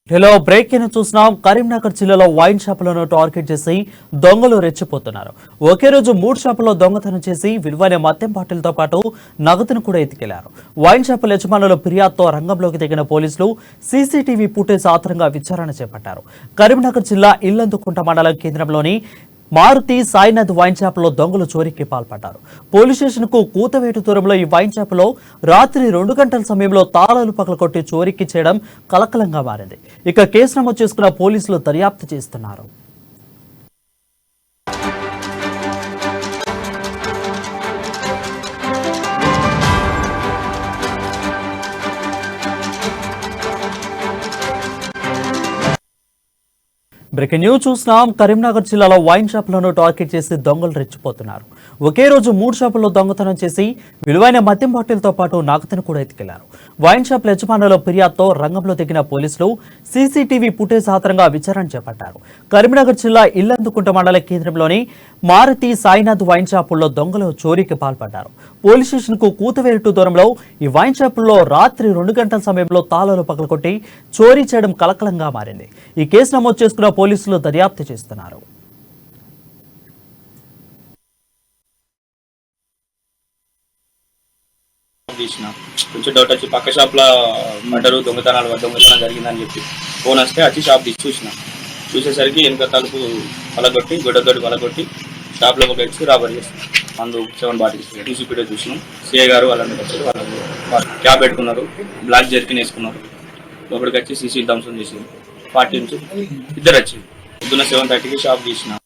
Hello break ని చూస్తున్నాం. కరీంనగర్ జిల్లాలో వైన్ షాపులను టార్గెట్ చేసి దొంగలు రెచ్చిపోతున్నారు. ఒకే రోజు 3 షాపుల్లో దొంగతనం చేసి విలువైన మద్యం బాటిల్తో పాటు నగదును కూడా ఎత్తుకెళ్లారు. వైన్ షాపుల యజమానుల ఫిర్యాదుతో రంగంలోకి దిగిన పోలీసులు సీసీటీవీ ఫుటేజ్ ఆధారంగా విచారణ చేపట్టారు. కరీంనగర్ జిల్లా ఇల్లందుకుంట మండలం కేంద్రంలోని మారుతి సాయినాథ్ వైన్ షాప్ లో దొంగలు చోరీకి పాల్పడ్డారు. పోలీస్ స్టేషన్ కు కూతవేటు దూరంలో ఈ వైన్ షాప్ లో రాత్రి 2 గంటల సమయంలో తాళాలు పగలగొట్టి చోరీకి చేయడం కలకలంగా మారింది. ఇక కేసు నమోదు చేసుకున్న పోలీసులు దర్యాప్తు చేస్తున్నారు. బ్రేకింగ్ న్యూస్ చూస్తున్నాం. కరీంనగర్ జిల్లాలో వైన్ షాపులను టార్గెట్ చేసి దొంగలు రెచ్చిపోతున్నారు. ఒకే రోజు 3 షాపుల్లో దొంగతనం చేసి విలువైన మద్యం బాటిల్తో పాటు నగదును కూడా ఎత్తుకెళ్లారు. వైన్ షాపుల యజమానుల ఫిర్యాదుతో రంగంలో దిగిన పోలీసులు సీసీటీవీ ఫుటేజ్ ఆధారంగా విచారణ చేపట్టారు. కరీంనగర్ జిల్లా ఇల్లందుకుంట మండల కేంద్రంలోని మారుతి సాయినాథ్ వైన్ షాపుల్లో దొంగలు చోరీకి పాల్పడ్డారు. పోలీస్ స్టేషన్ కు కూతవేటు దూరంలో ఈ వైన్ షాపుల్లో రాత్రి 2 గంటల సమయంలో తాళాలు పగలగొట్టి చోరీ చేయడం కలకలంగా మారింది. ఈ కేసు నమోదు చేసుకున్న పోలీసులు దర్యాప్తు చేస్తున్నారు. కొంచెం డౌట్ వచ్చి పక్క షాప్ లో మర్డరు దొంగతనం జరిగిందని చెప్పి ఫోన్ వస్తే వచ్చి షాప్ తీసి చూసేసరికి వెనుక తలుపు పలగొట్టి గొడ్డతోటి పలగొట్టి షాప్ లోకి వచ్చి రాబరీ చేస్తున్నారు. మందు 7 బాటిల్స్ టీసీపీలో చూసినాం. సిఐ గారు వాళ్ళందరూ వచ్చారు. వాళ్ళు క్యాబ్ పెట్టుకున్నారు, బ్లాక్ జర్కిన్ వేసుకున్నారు. లోపలికి వచ్చి సీసీ ధ్వంసం చేసింది. 40 నుంచి 2 వచ్చి పొద్దున్న 7:30కి షాప్ తీసినాం.